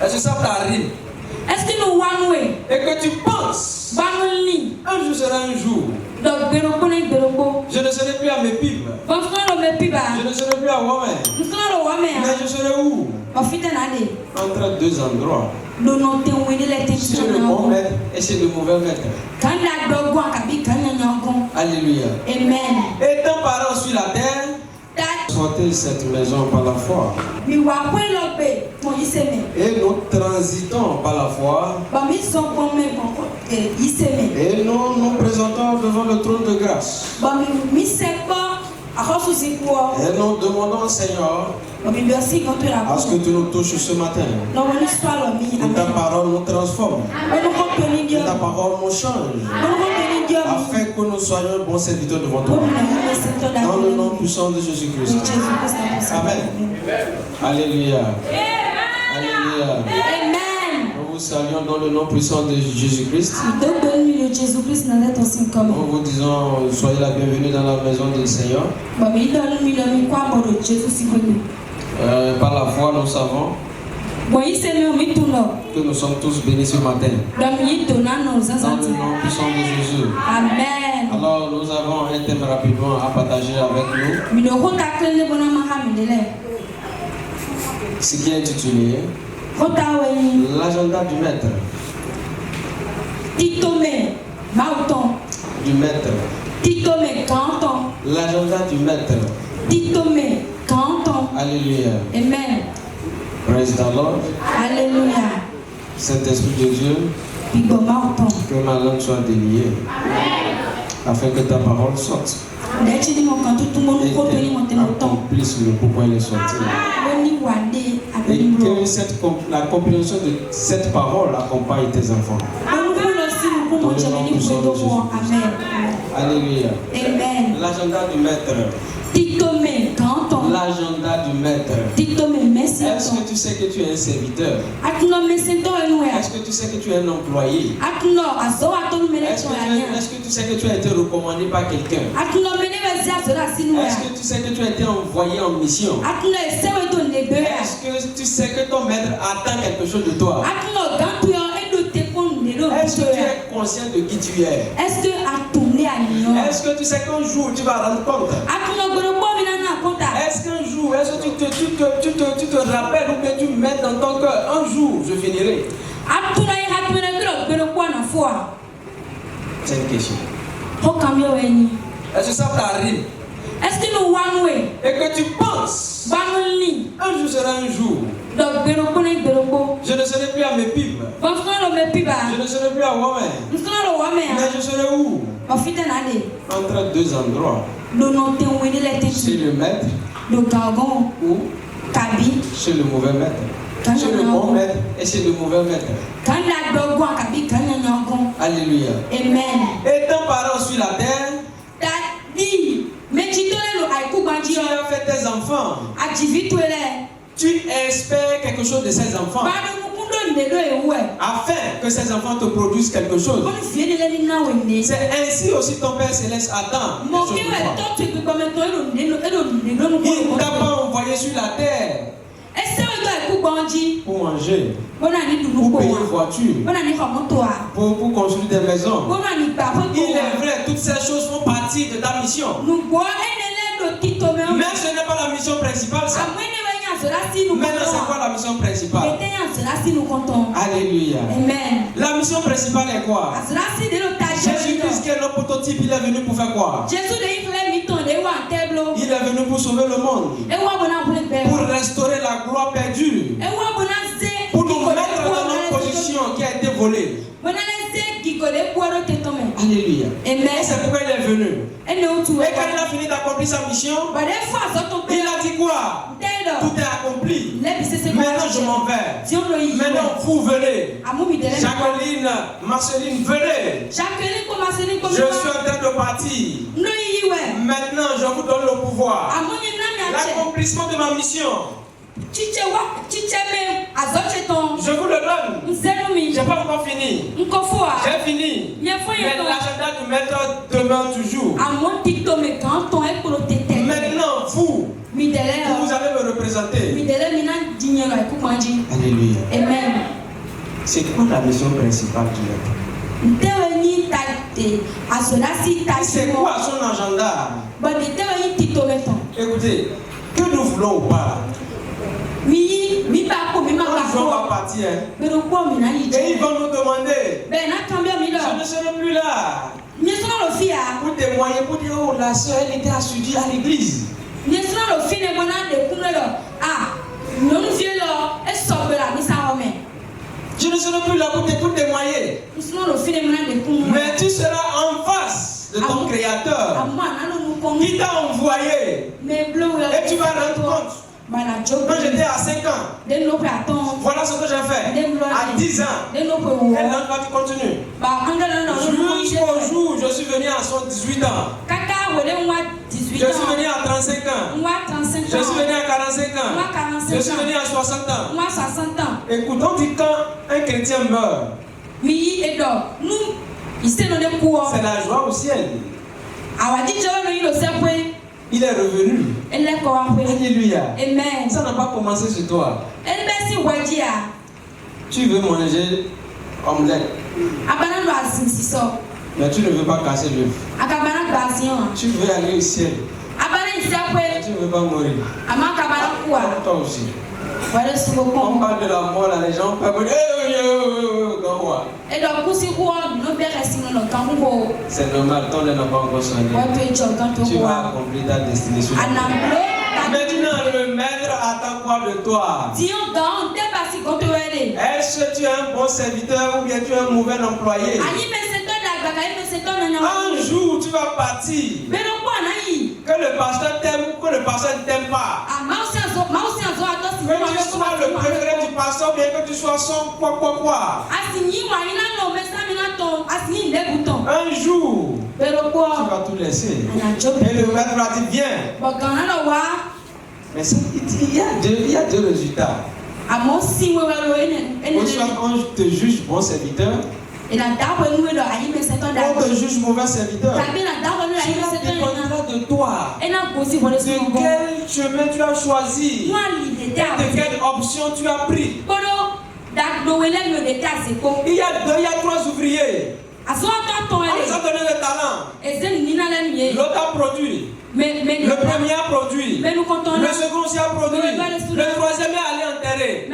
Est-ce que ça t'arrive? Est-ce que nous one way? Et que tu penses un jour sera un jour. Je ne serai plus à mes pipes. Je ne serai plus à Wamé. Mais je serai où? Entre deux endroits. C'est le bon maître et c'est le mauvais maître. Alléluia. Amen. Étant parents sur la terre, sortez cette maison par la foi. Et nous transitons par la foi. Et nous nous présentons devant le trône de grâce. Et nous demandons au Seigneur à ce que tu nous touches ce matin. Que ta parole nous transforme. Que ta parole nous change. Afin que nous soyons bons serviteurs devant toi. Dans le nom puissant de Jésus-Christ. Amen. Alléluia. Alléluia. Nous vous saluons dans le nom puissant de Jésus-Christ. Nous vous disons, soyez la bienvenue dans la maison du Seigneur. Par la foi, nous savons que nous sommes tous bénis ce matin. Dans le nom puissant de Jésus. Amen. Alors, nous avons un thème rapidement à partager avec nous. Ce qui est intitulé l'agenda du maître. Du maître. L'agenda du maître. Alléluia. Amen. Praise the Lord. Alléluia. Saint-Esprit de Dieu, que ma langue soit déliée, afin que ta parole sorte. Et qu'elle accomplisse le pourquoi elle est sortie. Et que la compréhension de cette parole accompagne tes enfants. Dans le nom puissant de Jésus. Alléluia. Amen. L'agenda du maître. L'agenda du maître. Est-ce que tu sais que tu es un serviteur? Est-ce que tu sais que tu es un employé? Est-ce que tu sais que tu as été recommandé par quelqu'un? Est-ce que tu sais que tu as été envoyé en mission? Est-ce que tu sais que ton maître attend quelque chose de toi? Est-ce que tu es conscient de qui tu es? Est-ce que tu sais qu'un jour tu vas rendre compte? Est-ce qu'un jour, est-ce que tu te rappelles ou bien tu mets dans ton cœur, un jour je finirai? C'est une question. Est-ce que ça t'arrive? Est-ce que nous one way? Et que tu penses un jour sera un jour. Je ne serai plus à mes pipes. Je ne serai plus à Wamé. Mais je serai où? Entre deux endroits. Chez le maître ou chez le mauvais maître. Chez le bon maître et chez le mauvais maître. Alléluia. Amen. Étant parents sur la terre, tu as fait tes enfants. Tu espères quelque chose de ces enfants. Afin que ces enfants te produisent quelque chose. C'est ainsi aussi ton Père Céleste attend. Il ne t'a pas envoyé sur la terre pour manger, pour payer une voiture, pour construire des maisons. Il est vrai, toutes ces choses font partie de ta mission. Mais ce n'est pas la mission principale, ça. Maintenant, c'est quoi la mission principale? Alléluia. Amen. La mission principale est quoi? Jésus-Christ, qui est notre prototype, il est venu pour faire quoi? Il est venu pour sauver le monde, pour restaurer la gloire perdue, pour nous mettre dans notre position qui a été volée. Alléluia. Et c'est pourquoi il est venu. Et quand il a fini d'accomplir sa mission, il a dit quoi? Tout est accompli. Maintenant je m'en vais. Maintenant vous venez. Jacqueline, Marceline, venez. Je suis en train de partir. Maintenant je vous donne le pouvoir. L'accomplissement de ma mission. Je vous le donne. Je n'ai pas encore fini. J'ai fini. Mais l'agenda du maître demeure toujours. Maintenant, vous allez me représenter. Alléluia. Amen. C'est quoi la mission principale du maître? C'est quoi son agenda? Écoutez, que nous voulons ou pas, on va partir. Et ils vont nous demander, je ne serai plus là pour témoigner, pour dire, oh, la soeur, elle était assidue à l'église. Je ne serai plus là pour témoigner. Mais tu seras en face de ton Créateur qui t'a envoyé. Et tu vas rendre compte. Quand j'étais à 5 ans, voilà ce que j'ai fait. À 10 ans, et là, tu continues. Jusqu'au jour où je suis venu à 18 ans. Je suis venu à 35 ans. Je suis venu à 45 ans. Je suis venu à 60 ans. Écoute, on dit quand un chrétien meurt, c'est la joie au ciel. Il est revenu. Alléluia. Amen. Ça n'a pas commencé sur toi. Tu veux manger omelette. Mais tu ne veux pas casser l'œuf. Tu veux aller au ciel. Mais tu ne veux pas mourir. Toi aussi. On parle de la mort là, les gens peuvent dire c'est normal, ton lait n'a pas encore sonné. Tu vas accomplir ta destinée sur la terre. Maintenant, le maître attend quoi de toi? Est-ce que tu es un bon serviteur ou bien tu es un mauvais employé? Un jour, tu vas partir. Que le pasteur t'aime ou que le pasteur ne t'aime pas. Que tu sois le préféré du pasteur ou bien que tu sois son quoi. Un jour, tu vas tout laisser. Et le maître va dire viens. Mais il y a deux résultats. Soit on te juge bon serviteur, on te juge mauvais serviteur. Cela dépendra de toi. De quel chemin tu as choisi. De quelle option tu as pris. Il y a 3 ouvriers. On les a donné le talent. L'autre a produit. Le premier a produit. Le second aussi a produit. Le troisième est allé enterrer. Il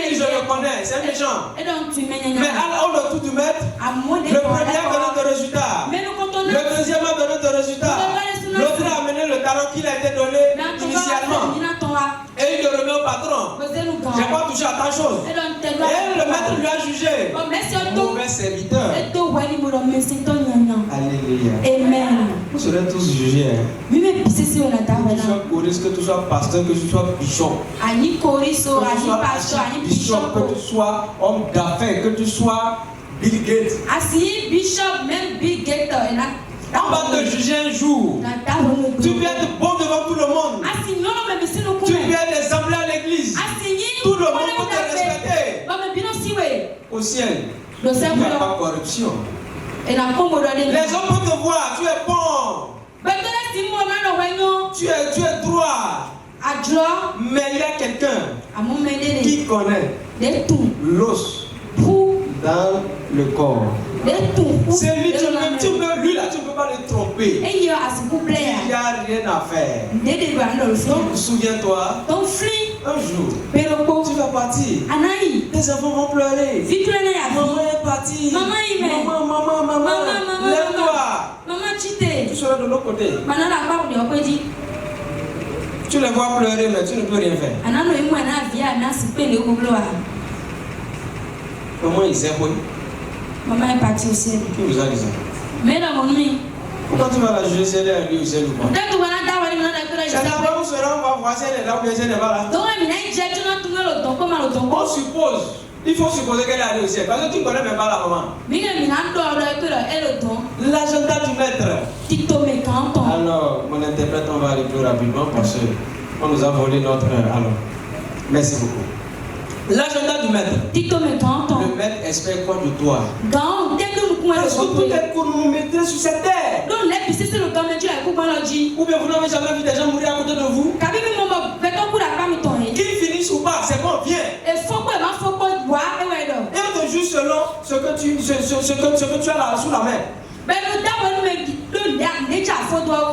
dit je le connais, c'est un méchant. Mais à l'ordre tout du maître, le premier a donné des résultats. Le deuxième a donné des résultats. L'autre a amené le talent qu'il a été donné initialement. Et il le remet au patron. J'ai pas touché à ta chose. Et le maître lui a jugé. Mauvais serviteur. Alléluia. Amen. Vous serez tous jugés. Que tu sois choriste, que tu sois pasteur, que tu sois bishop. Que tu sois homme d'affaires, que tu sois Bill Gates. On va te juger un jour. Tu peux être bon devant tout le monde. Tu peux être exemplaire à l'église. Tout le monde peut te respecter. Au ciel, il n'y a pas de corruption. Les hommes peuvent te voir, tu es bon. Tu es droit. Mais il y a quelqu'un qui connaît l'os dans le corps. C'est lui, lui là, tu ne peux pas le tromper. Il n'y a rien à faire. Donc, souviens-toi, un jour, tu vas partir. Tes enfants vont pleurer. Maman est partie. Maman, lève-toi. Tu seras de l'autre côté. Tu les vois pleurer, mais tu ne peux rien faire. Comment il s'est pris? Maman est partie au ciel. Qui vous a dit ça? Mais dans mon nuit. Pourquoi tu vas la juger si elle est allée au ciel ou pas? C'est d'abord où sera, on va voir si elle est là ou bien si elle n'est pas là. On suppose. Il faut supposer qu'elle est allée au ciel. Parce que tu ne connais même pas la maman. L'agenda du maître. Alors, mon interprète, on va aller plus rapidement parce qu'on nous a volé notre heure. Alors, merci beaucoup. L'agenda du maître. Le maître espère quoi de toi? Est-ce que tout est chronométré sur cette terre? Ou bien vous n'avez jamais vu des gens mourir à côté de vous? Qu'ils finissent ou pas, c'est bon, viens. ce que tu as là sous la main.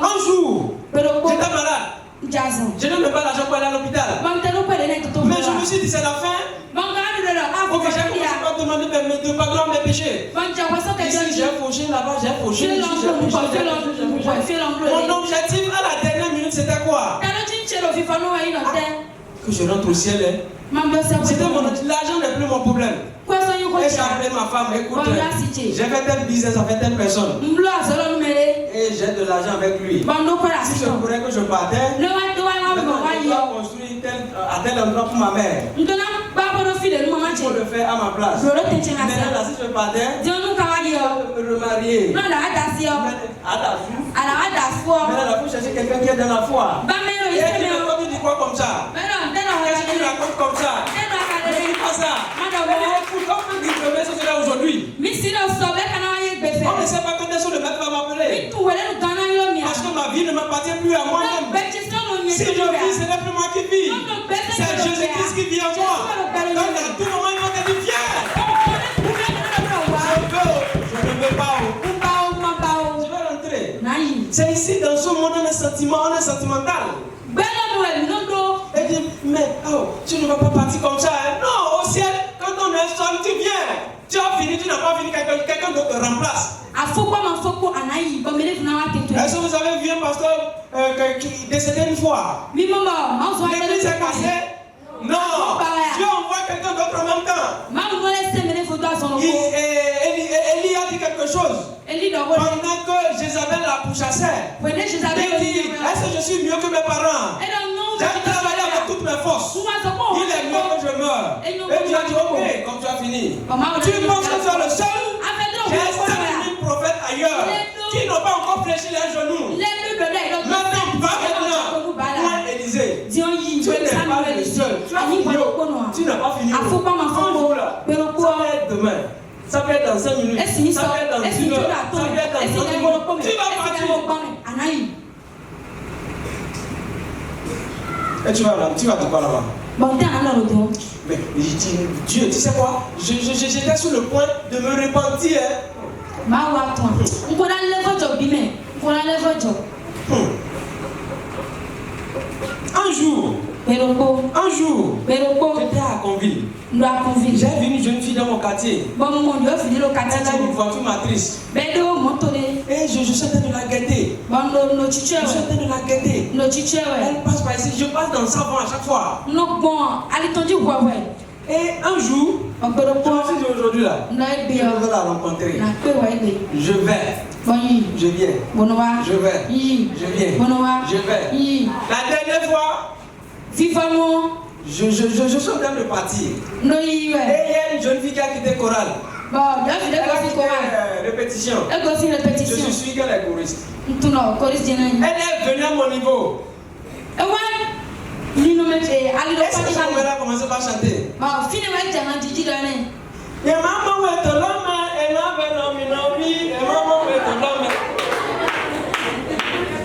Un jour, j'étais malade. Je n'ai même pas l'argent pour aller à l'hôpital. Mais je me suis dit, c'est la fin. Ok, j'ai commencé par demander de pardon à mes péchés. Ici, j'ai fauché, là-bas, j'ai fauché. Mon objectif à la dernière minute, c'était quoi? Que je rentre au ciel. C'était l'argent n'est plus mon problème. Et j'ai appelé ma femme, écoute, j'ai fait tel business avec telle personne. Et j'ai de l'argent avec lui. Si je voudrais que je partais, je dois construire à tel endroit pour ma mère. Il faut le faire à ma place. Maintenant, si je partais, je vais me remarier. Maintenant, il faut chercher quelqu'un qui est dans la foi. Et tu dis quoi comme ça? Qu'est-ce que tu racontes comme ça? Ne dis pas ça. Pourquoi on peut diplômer ce là aujourd'hui? On ne sait pas quand est-ce que le maître va m'appeler. Parce que ma vie ne m'appartient plus à moi-même. Si je vis, ce n'est plus moi qui vis. C'est Jésus-Christ qui vit en moi. Donc à tout moment, il va te dire viens. Je ne veux pas. Je vais rentrer. C'est ici, dans ce monde, on est sentimental. Et dit, mais tu ne vas pas partir comme ça. Hein? Non, au ciel, quand on est seul, tu viens. Tu as fini, tu n'as pas fini, quelqu'un d'autre te remplace. Est-ce que vous avez vu un pasteur qui est décédé une fois? L'église est cassée? Non, Dieu envoie quelqu'un d'autre en même temps. Élie a dit quelque chose. Pendant que Jézabel la pourchassait, il dit, est-ce que je suis mieux que mes parents? J'ai travaillé avec toutes mes forces. Il est mieux que je meure. Et Dieu a dit, ok, comme tu as fini. Tu penses que tu es le seul? J'ai 5000 prophètes ailleurs qui n'ont pas encore fléchi les genoux. Maintenant, va maintenant. Moi, Élisée, tu n'es pas le seul. Tu as fini. Tu n'as pas fini. Un jour là, ça peut être demain. Ça peut être dans 5 minutes. Ça peut être dans 1 heure. Ça peut être dans 2 minutes. Tu vas partir. Et tu vas te quoi là-bas? Mais Dieu, tu sais quoi? J'étais sur le point de me repentir. Un jour, j'étais à Conville. J'ai vu une jeune fille dans mon quartier. Elle a une voiture matrice. Et je suis en train de la guetter. Elle passe par ici, je passe dans le savon à chaque fois. Et un jour, je me suis dit aujourd'hui là, je vais la rencontrer. Je vais. Je viens. Je vais. Je viens. Je vais. La dernière fois, je suis en train de partir. Et il y a une jeune fille qui a quitté chorale. Répétition. Je suis sûr qu'elle est choriste. Elle est venue à mon niveau. Est-ce que j'aimerais commencer par chanter? Et maman est l'homme, et maman.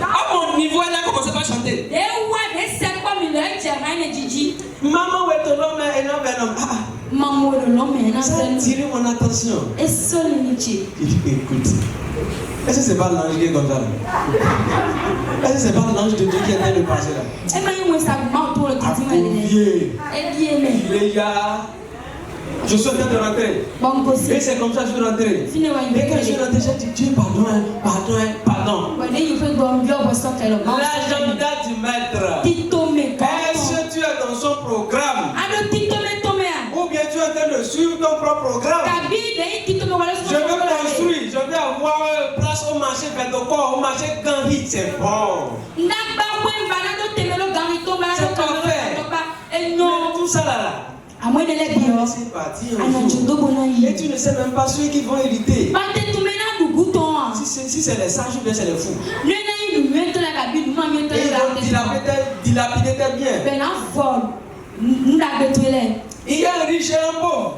À mon niveau, elle a commencé par chanter. Maman est l'homme, et ça a attiré mon attention. Il dit, écoute, est-ce que c'est pas l'ange qui est comme ça? Est-ce que c'est pas l'ange de Dieu qui est en train de passer là? Je suis en train de rentrer. Et c'est comme ça que je suis rentré. Et quand je suis rentré, j'ai dit, Dieu, pardon. L'agenda du maître. Est-ce que tu es dans son programme? Ou bien tu es en train de suivre ton propre programme? Je veux construire, je veux avoir place au marché Bedokor, au marché Gandhi, c'est bon. C'est parfait. Mais tout ça là. C'est parti un jour. Et tu ne sais même pas ceux qui vont hériter. Si c'est les sages ou bien c'est les fous. Et ils vont dilapider tes biens. Il y a un riche et un pauvre.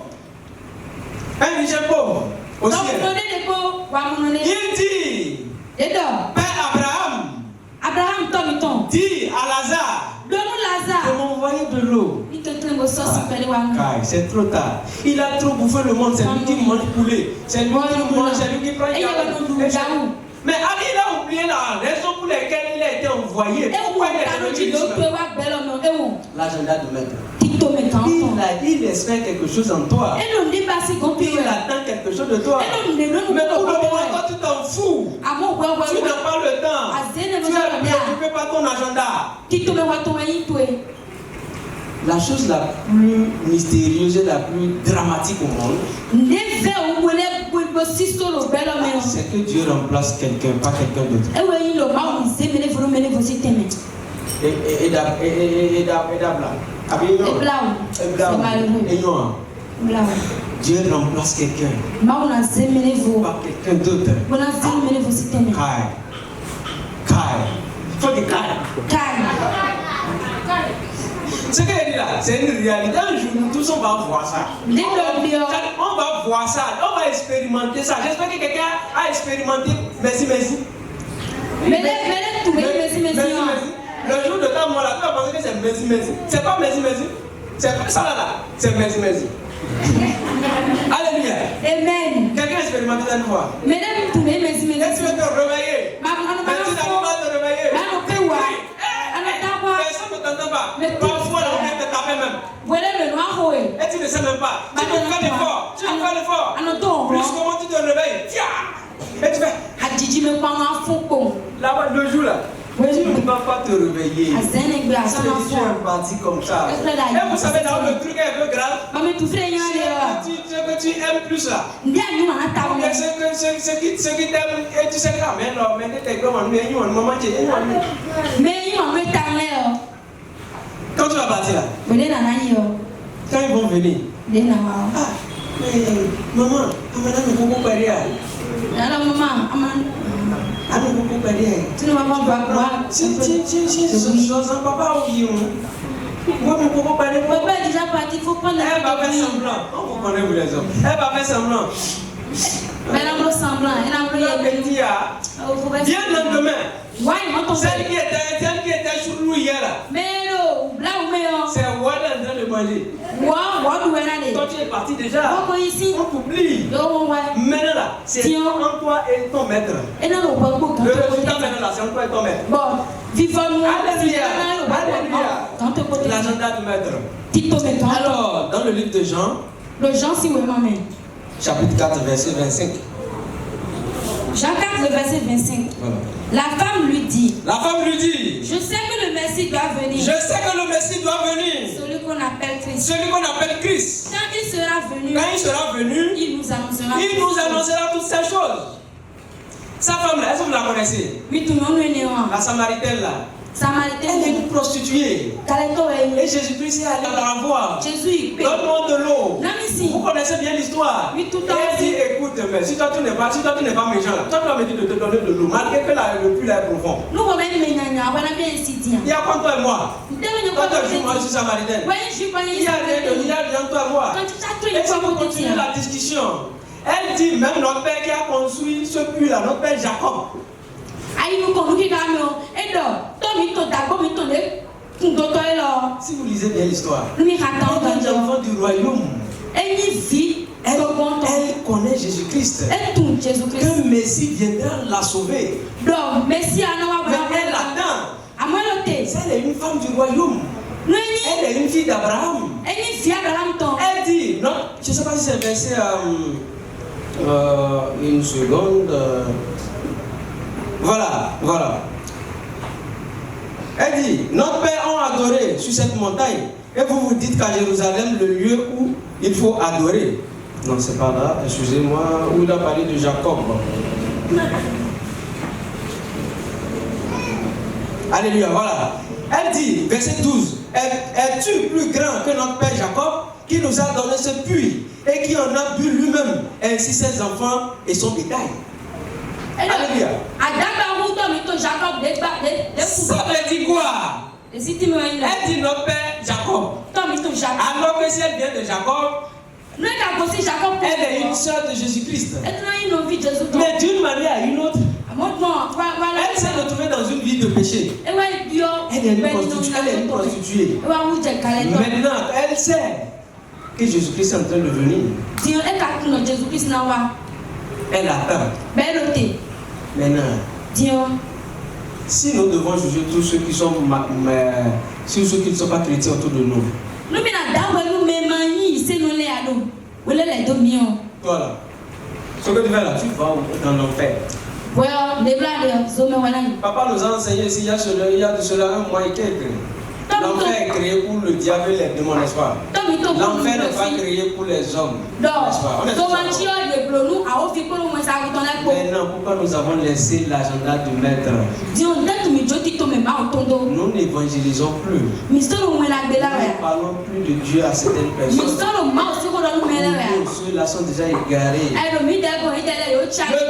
Un riche et un pauvre. Au ciel. Il dit, Père Abraham dit à Lazare de m'envoyer de l'eau. c'est trop tard. Il a trop bouffé le monde. C'est lui qui mange poulet. C'est lui qui mange, c'est lui qui prend. Mais Ali, il a oublié la raison pour laquelle il a été envoyé. Pourquoi il est l'agenda de maître. Il espère quelque chose en toi. Il attend quelque chose de toi. Mais pour le moment, toi, tu t'en fous. Tu n'as pas le temps. Tu es préoccupé par ton agenda. La chose la plus mystérieuse et la plus dramatique au monde, c'est que Dieu remplace quelqu'un par quelqu'un d'autre. Dieu remplace quelqu'un par quelqu'un d'autre. Ce qu'elle dit là, c'est une réalité. Un jour, nous tous, on va voir ça. On va voir ça. On va expérimenter ça. J'espère que quelqu'un a expérimenté. Merci. Le jour de ta mort, là, tu vas penser que c'est merci. C'est pas merci. C'est pas ça là. C'est merci. Alléluia. Amen. Quelqu'un a expérimenté ça une fois. Et tu veux te réveiller. Mais tu n'arrives pas à te réveiller. Personne ne t'entend pas. Parfois, on vient te taper même. Et tu ne sais même pas. Tu peux faire l'effort. Plus comment tu te réveilles. Et tu fais. Là-bas, le jour là. Tu ne vas pas te réveiller. Ça veut dire que tu es parti comme ça. Et vous savez, là, le truc est un peu grave. Ce que tu aimes plus là. Ce qui t'aime, et tu sais que mais tu es comme un maman. Quand tu vas partir là, quand ils vont venir, mais maman, tu ne vas pas voir. Si, papa, papa est déjà parti, il faut prendre la. Elle va faire semblant. On vous connaît, vous les hommes. Elle va faire semblant. Elle a fait semblant. Viens le lendemain. Celle qui était sur nous hier là. C'est Wad en train de manger. Toi tu es parti déjà. On t'oublie. Maintenant là, c'est en toi et ton maître. Le résultat maintenant là, c'est en toi et ton maître. Alléluia. L'agenda du maître. Alors, dans le livre de Jean, chapitre 4, verset 25. Jean 4, le verset 25. Voilà. La femme lui dit. Je sais que le Messie doit venir. Celui qu'on appelle Christ. Quand il sera venu, il nous annoncera toutes ces choses. Sa femme là, est-ce que vous la connaissez? La Samaritaine là. Elle est une prostituée. Et Jésus-Christ est allé la voir. Donne-moi de l'eau. Vous connaissez bien l'histoire. Elle dit, écoute, mais si toi tu n'es pas méchant là, toi tu vas me dire de te donner de l'eau, malgré que le puits là est profond. Il y a quoi toi et moi? Toi tu es moi, je suis samaritaine. Il y a rien toi et moi. Et si vous continuez la discussion, elle dit, même notre père qui a construit ce puits là, notre père Jacob. Si vous lisez bien l'histoire, les enfants du royaume, elle connaît Jésus-Christ. Que Messie viendra la sauver. Mais elle attend. Elle est une femme du royaume. Elle est une fille d'Abraham. Elle dit, non, je ne sais pas si c'est verset une seconde. Voilà. Elle dit, notre père ont adoré sur cette montagne. Et vous vous dites qu'à Jérusalem, le lieu où il faut adorer. Non, c'est pas là, excusez-moi, où il a parlé de Jacob. Alléluia, voilà. Elle dit, verset 12, es-tu plus grand que notre père Jacob, qui nous a donné ce puits et qui en a bu lui-même, ainsi ses enfants et son bétail? Alléluia. Ça veut dire quoi? Elle dit notre père Jacob. Alors que si elle vient de Jacob, elle est une sœur de Jésus-Christ. Mais d'une manière à une autre, elle s'est retrouvée dans une vie de péché. Elle est elle est prostituée. Maintenant, elle sait que Jésus-Christ est en train de venir. Elle attend. Maintenant, si nous devons juger tous ceux qui sont ceux qui ne sont pas chrétiens autour de nous. Toi là, ce que tu fais là, tu vas dans l'enfer. Papa nous a enseigné ici, il y a de cela un mois et quelques. L'enfer est créé pour le diable et les démons, n'est-ce pas? L'enfer n'est pas créé pour les hommes, n'est-ce pas? Maintenant, pourquoi nous avons laissé l'agenda du maître? Nous n'évangélisons plus. Nous ne parlons plus de Dieu à certaines personnes. Ceux-là sont déjà égarés. Le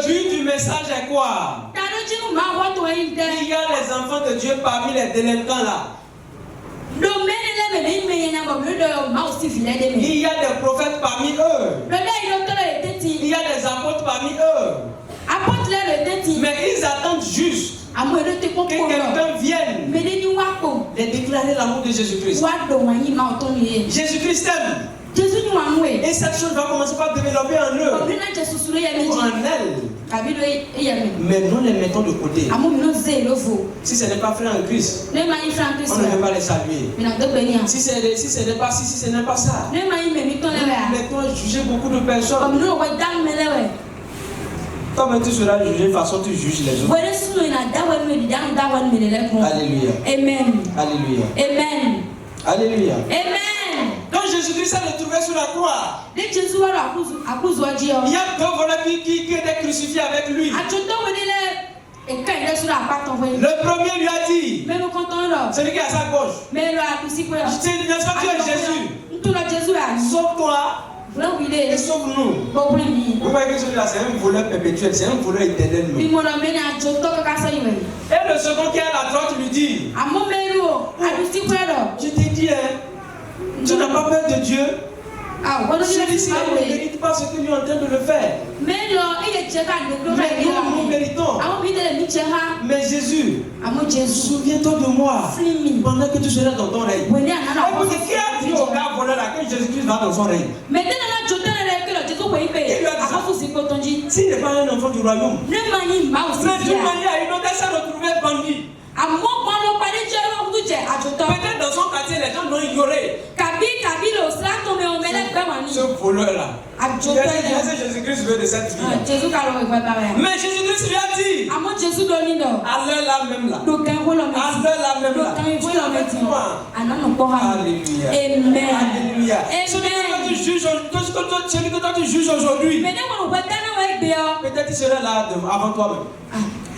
but du message est quoi? Il y a les enfants de Dieu parmi les délinquants là. Il y a des prophètes parmi eux. Il y a des apôtres parmi eux. Mais ils attendent juste que quelqu'un vienne les déclarer l'amour de Jésus-Christ. Jésus-Christ t'aime. Et cette chose va commencer par développer en eux. En elle. Mais nous les mettons de côté. Si ce n'est pas frère en Christ, on ne veut pas les saluer. Si ce n'est pas ci, si ce n'est pas ça. Nous mettons à juger beaucoup de personnes. Comme tu seras jugé de façon tu juges les autres. Alléluia. Amen. Alléluia. Amen. Alléluia. Amen. Quand Jésus-Christ s'est retrouvé sur la croix, il y a deux voleurs qui étaient crucifiés avec lui. Le premier lui a dit, celui qui est à sa gauche, tu es Jésus, sauve-toi et sauve-nous. Vous voyez que celui-là c'est un voleur perpétuel, c'est un voleur éternel. Et le second qui est à la droite lui dit, je t'ai dit, tu n'as pas peur de Dieu. Celui-ci ne mérite pas ce que nous sommes en train de le faire. Mais nous méritons. Mais Jésus, souviens-toi de moi pendant que tu seras dans ton règne. Qui a dit au gars voleur là que Jésus-Christ va dans son règne? S'il n'est pas un enfant du royaume, mais d'une manière à une autre, elle s'est retrouvée bandit. Peut-être dans son quartier, les gens l'ont ignoré. Ce voleur-là, il a dit Jésus-Christ veut de cette vie. Mais Jésus-Christ lui a dit, à l'heure là même là, Alléluia. Alléluia. Celui que toi tu juges aujourd'hui, peut-être il sera là avant toi-même.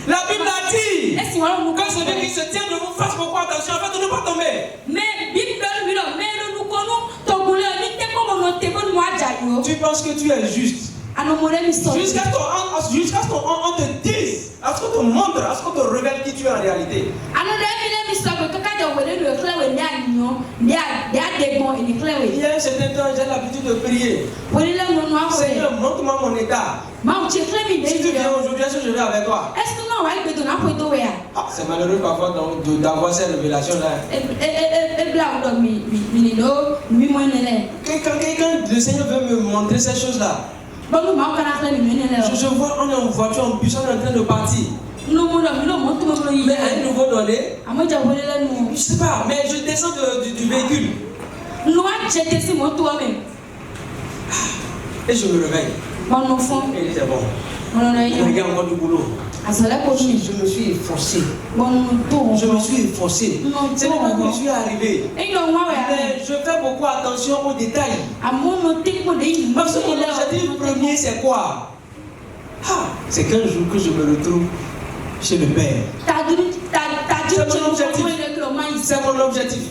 La Bible a dit que celui qui se tient de vous fasse beaucoup attention afin de ne pas tomber. Tu penses que tu es juste jusqu'à ce qu'on te dise, à ce qu'on te montre, à ce qu'on te révèle qui tu es en réalité. Il y a un certain temps, j'ai l'habitude de prier. Seigneur, montre-moi mon état. Si tu viens aujourd'hui, est-ce que je vais avec toi? C'est malheureux parfois d'avoir cette révélation-là. Quand le Seigneur veut me montrer ces choses-là, je vois, on est en voiture, en bus, on est en train de partir. Mais à un nouveau donné, je ne sais pas, mais je descends du véhicule. Et je me réveille. Et il était bon. Il y a encore du boulot. Je me suis efforcé. Je me suis efforcé. C'est pas que je suis arrivé. Mais je fais beaucoup attention aux détails. Parce que mon objectif premier, c'est quoi? C'est qu'un jour que je me retrouve chez le Père. C'est mon objectif. C'est mon objectif.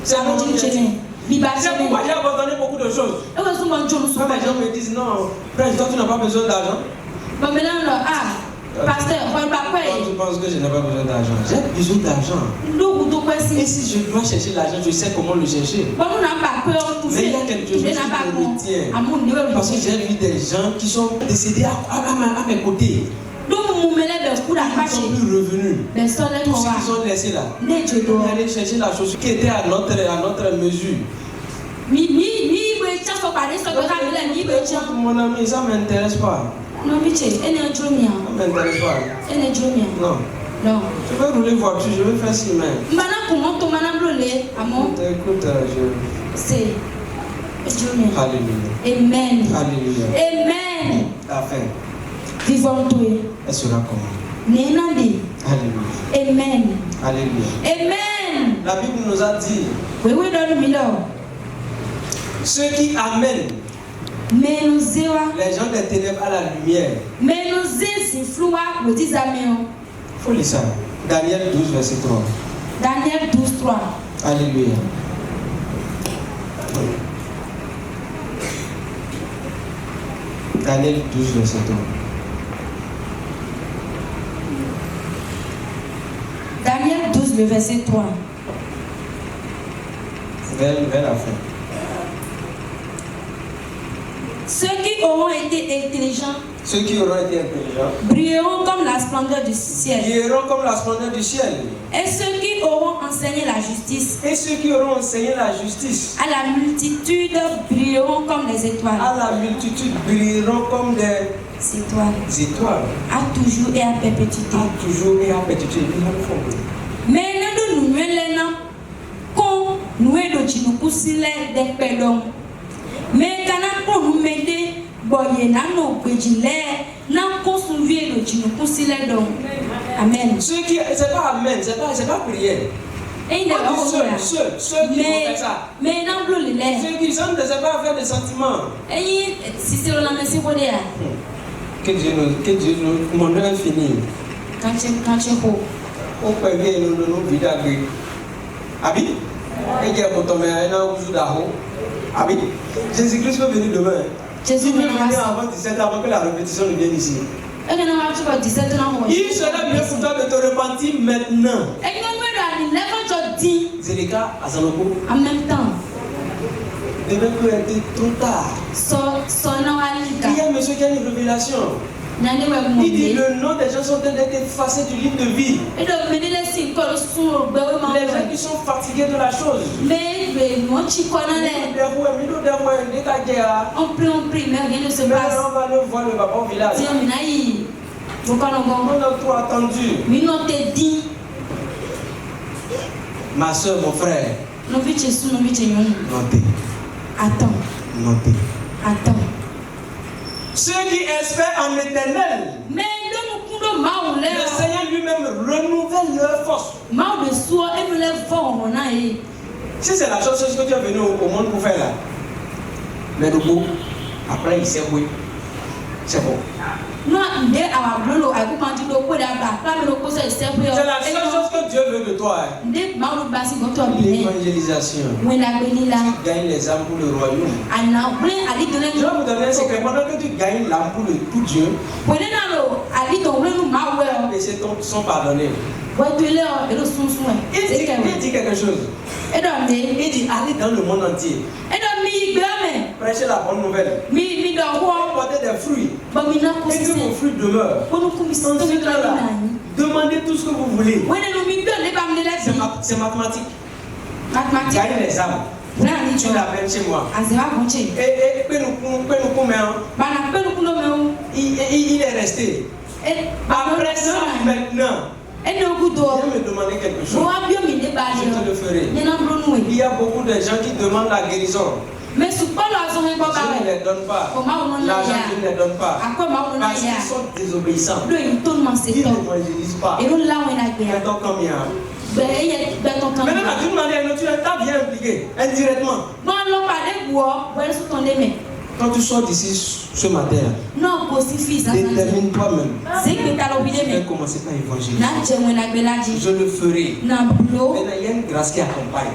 C'est mon objectif. C'est pourquoi j'ai abandonné beaucoup de choses. Quand les gens me disent non, frère, toi tu n'as pas besoin d'argent. Pasteur, je pense que je n'ai pas besoin d'argent. J'ai besoin d'argent. Et si je dois chercher l'argent, je sais comment le chercher. Mais il y a quelque chose qui me retient. Parce que j'ai vu des gens qui sont décédés à mes côtés. ils sont plus revenus. Tout ce qu'ils ont laissé là. Ils allaient chercher la chose qui était à notre mesure. Mon ami, ça ne m'intéresse pas. Ça ne m'intéresse pas. Non. Non. Je vais rouler voiture, je vais faire ci même. Écoute, c'est Alléluia. Amen. Alléluia. Amen. La fin. Vivons tout. Elle sera comment? Nenandi. Alléluia. Amen. Alléluia. Amen. La Bible nous a dit. Oui, oui, donne-moi. Ceux qui amènent les gens des ténèbres à la lumière. Il faut lire ça. Daniel 12, verset 3. Daniel 12, 3. Alléluia. Daniel 12, verset 3. Daniel 12, le verset 3. Vers la fin. Ceux qui auront été intelligents brilleront comme la splendeur du ciel. Et ceux qui auront enseigné la justice à la multitude brilleront comme les étoiles. Étoiles. À toujours et à perpétuité. Mais nous mais quand on nous met boye na no pejile na consumer le chino kusile donc amen. Ceux qui c'est pas amen, c'est pas prière. Et il ceux qui font ça. Mais non bleu les ceux qui sont c'est pas affaire de sentiments. Et si c'est la merci pour dire. Que Dieu nous mon nom infini. Quand tu ho on peut bien nous vida gbe. Abi et Dieu pour tomber na oujou daho. Abi Jésus-Christ peut venir demain. Jésus peut venir avant 17 avant que la répétition ne vienne ici. Il sera bien pour toi de te repentir maintenant. Zéléka Azanoko. En même temps. Demain peut être trop tard. Il y a un monsieur qui a une révélation. Il dit le nom des gens sont en train d'être effacés du livre de vie. Les gens qui sont fatigués de la chose. On prie, mais rien ne se passe. On va le voir le papa au village. On a trop attendu. Ma soeur, mon frère. Notez. Attends. Ceux qui espèrent en l'éternel, le Seigneur lui-même renouvelle leur force. Si c'est la chose que tu es venu au monde pour faire là, mais le beau, après il sait oui. C'est bon. C'est la seule chose que Dieu veut de toi. L'évangélisation. Tu gagnes les âmes pour le royaume. Je vais vous donner un secret. Pendant que tu gagnes l'âme pour Dieu, les péchés sont pardonnés. Il dit quelque chose. Il dit allez dans le monde entier. Prêchez la bonne nouvelle. Portez des fruits. Et que vos fruits demeurent. Ensuite là, demandez tout ce que vous voulez. C'est mathématique. Gagne les âmes. Tu l'appelles chez moi. Et il est resté. Après ça, maintenant. Viens me demander quelque chose. Je te le ferai. Il y a beaucoup de gens qui demandent la guérison. Mais ce pas l'argent ne les donne pas. L'argent ne les donne pas. Parce qu'ils sont désobéissants. Ils n'évangélisent pas. Maintenant combien? Maintenant, d'une manière, tu es bien impliqué, indirectement. Quand tu sors d'ici ce matin, détermine toi-même. Je vais commencer par évangéliser. Je le ferai. Maintenant, il y a une grâce qui accompagne.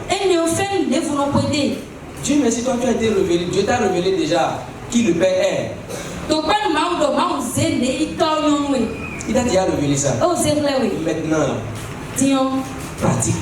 Dieu merci, toi tu as été révélé. Dieu t'a révélé déjà qui le Père est. Il t'a déjà révélé ça. Maintenant, pratique.